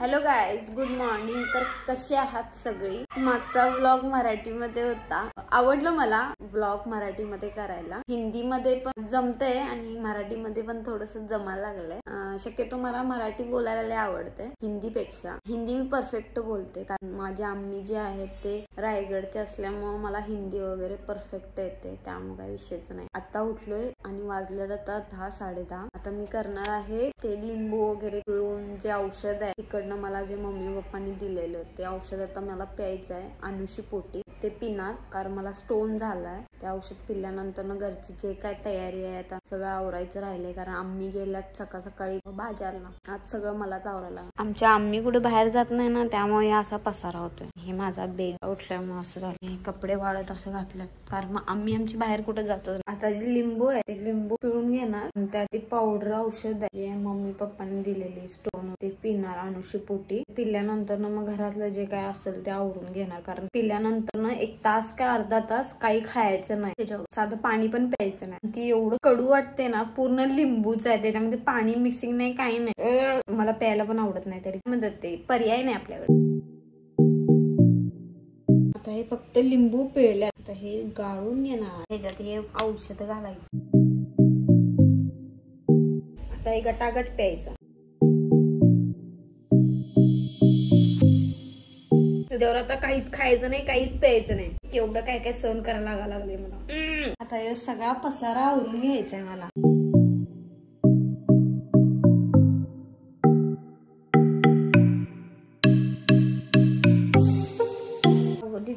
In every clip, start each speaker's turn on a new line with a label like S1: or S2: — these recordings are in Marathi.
S1: Hello guys, good morning. तर कसे आहात सगळी? मागचा व्लॉग मराठीमध्ये होता, आवडलं मला व्लॉग मराठीमध्ये करायला। हिंदीमध्ये पण जमतंय आणि मराठीमध्ये पण थोडंसं जमायला लागलंय। शक्यतो मला मराठी बोलायला लय आवडते हिंदीपेक्षा। हिंदी मी परफेक्ट बोलते, कारण माझे आम्ही जे आहेत ते रायगडचे असल्यामुळे मला हिंदी वगैरे परफेक्ट येते, त्यामुळे काही विषयच नाही। आता उठलोय आणि वाजले आता 10 10:30। आता मी करणार आहे ते लिंबू वगैरे पिळून जे औषध आहे तिकडनं मला जे मम्मी पप्पांनी दिलेलं ते औषध आता मला प्यायचं आहे अनुशी पोटी। ते पिणार, कारण मला स्टोन झालाय। ते औषध पिल्यानंतर ना घरची जे काय तयारी आहे आता सगळं आवरायचं राहिलंय, कारण आम्ही गेल्यात सकाळ सकाळी बाजारला। आज सगळं मलाच आवरायला। आमच्या आम्ही कुठे बाहेर जात नाही ना, त्यामुळे असा पसारा होतोय। हे माझा बेड उठल्यामुळे असं झालं। हे कपडे वाळत असं घातलं, कारण आम्ही आमची बाहेर कुठे जातच। आता जे लिंबू आहे ते लिंबू पिळून घेणार, त्यात ती पावडर औषध आहे जे मम्मी पप्पांनी दिलेली स्टोन, ते पिणार अनुशी पोटी। पिल्यानंतर ना मग घरातलं जे काय असेल ते आवरून घेणार, कारण पिल्यानंतर ना 1 तास का अर्धा तास काही खायचं नाही, त्याच्यावर साधं पाणी पण प्यायचं नाही। ती एवढं कडू वाटते ना, पूर्ण लिंबूच आहे, त्याच्यामध्ये पाणी मिक्सिंग नाही, काही नाही। मला प्यायला पण आवडत नाही, तरी म्हणतात ते पर्याय नाही आपल्याकडे। आता हे फक्त लिंबू पिळले, आता हे गाळून घेणार, ह्याच्यात हे औषध घालायचं। आता हे गटागट प्यायचं। त्याच्यावर आता काहीच खायचं नाही, काहीच प्यायचं नाही। एवढं काय काय सहन करायला लागले मला। आता हे सगळा पसारा आवरून घ्यायचाय मला।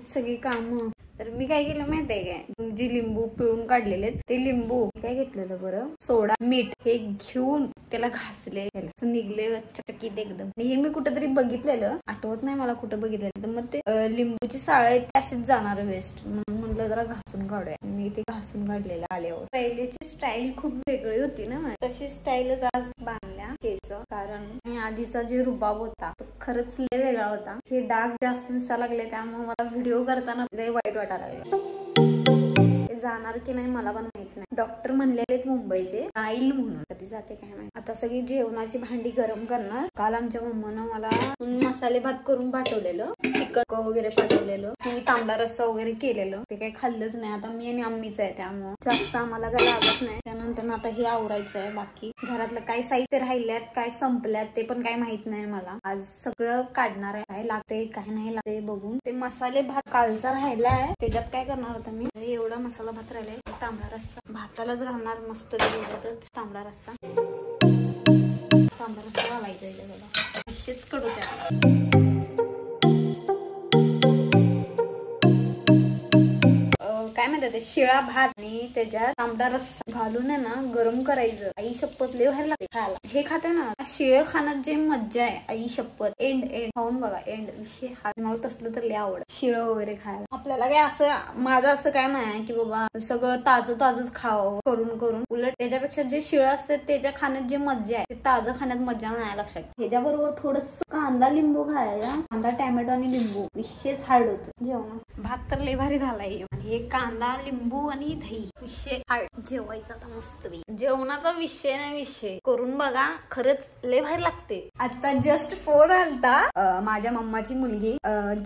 S1: सगळी कामं तर मी काय केलं माहितीये काय, जी लिंबू पिळून काढलेले ते लिंबू काय घेतलेलं बरं, सोडा मीठ हे घेऊन त्याला घासले, निघले चकीत एकदम। हे मी कुठेतरी बघितलेलं, आठवत नाही मला कुठं बघितलेलं। तर मग ते लिंबूची साळ आहेत अशीच जाणार वेस्ट, म्हणून म्हटलं जरा घासून काढूया। मी ते घासून काढलेलं आल्यावर। पहिल्याची स्टाईल खूप वेगळी होती ना, तशी स्टाईलच आज बांधल्या केस, कारण आधीचा जे रुबाब होता तो खरंच लय वेगळा होता। हे डाग जास्त दिसायला लागले, त्यामुळे मला व्हिडिओ करताना लय वाईट वाटायला लागले। जाणार की नाही मला पण माहित नाही। डॉक्टर म्हणलेले मुंबईचे येईल म्हणून, कधी जाते काय माहिती। आता सगळी जेवणाची भांडी गरम करणार। काल आमच्या मम्मानं मला मसाले भात करून पाठवलेलं, चिकन वगैरे पाठवलेलं, तुम्ही तांबडा रस्सा वगैरे केलेलं, ते काही खाल्लंच नाही। आता मी आणि आम्हीच आहे, त्यामुळे जास्त आम्हाला काय लागत नाही। त्यानंतर आता हे आवरायचं आहे। बाकी घरातलं काय साहित्य राहिल्यात, काय संपल्यात ते पण काय माहित नाही मला। आज सगळं काढणार आहे, काय लागते काय नाही लागते बघून। ते मसाले भात कालचा राहिलाय, त्याच्यात काय करणार होता मी, एवढा मसाला भात राहिलाय, तांबडा रस्सा भातालाच घालणार मस्त तांबडा रस्सा। तांबडा रस्सा घालायचा आहे त्याला, अशीच कडू त्याला। काय म्हणतात ते, शिळा भात आणि त्याच्यात तांबडा रस्सा घालून आहे ना गरम करायचं। आई शपथ लय भारी लागते खायला। हे खाते ना, शिळ खाण्यात जे मज्जा आहे, आई शपथ एंड खाऊन बघा, एंड विषय हा। मला तसलं तर लय आवडत शिळ वगैरे खायला। आपल्याला काय असं, माझं असं काय नाही की बाबा सगळं ताजं ताजंच खावं करून करून, उलट त्याच्यापेक्षा जे शिळ असते त्याच्या खाण्यात जे मज्जा आहे, ते ताजं खाण्यात मज्जा नाही लक्षात। ह्याच्याबरोबर थोडस कांदा लिंबू खायला, कांदा टॅमॅटो आणि लिंबू विशेष हार्ड होतं जेवणात। भात तर लय भारी झालाय, हे कांदा लिंबू आणि दही विषय हार्ड। जेवायचा आता मस्त जेवणाचा विषय नाही, विषय करून बघा, खरंच लय भारी लागते। आता जस्ट फोन आलता, माझ्या मम्माची मुलगी,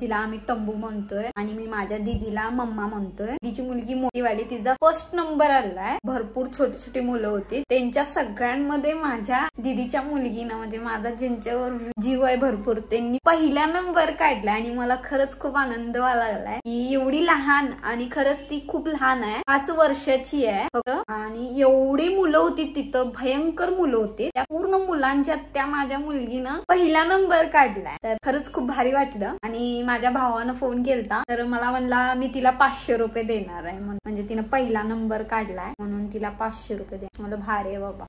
S1: तिला आम्ही टंबू म्हणतोय आणि मी माझ्या दीदीला मम्मा म्हणतोय। तिची मुलगी मोठीवाली, तिचा फर्स्ट नंबर आलाय। भरपूर छोटी छोटी मुलं होती, त्यांच्या सगळ्यांमध्ये माझ्या दीदीच्या मुलगीनं, म्हणजे माझा ज्यांच्यावर जीव आहे भरपूर, त्यांनी पहिला नंबर काढला आणि मला खरंच खूप आनंद व्हायला लागलाय की एवढी लहान, आणि खरंच ती खूप लहान आहे, 5 वर्षाची आहे फक्त, आणि एवढी मुलं होती तिथं, भयंकर मुलं होती। त्या पूर्ण मुलांच्या त्या माझ्या मुलगीनं पहिला नंबर काढलाय, तर खरंच खूप भारी वाटलं। आणि माझ्या भावानं फोन केलता, तर मला म्हणला मी तिला 500 रुपये देणार आहे, म्हणजे तिनं पहिला नंबर काढलाय म्हणून तिला 500 रुपये दे। मला भारी आहे बाबा।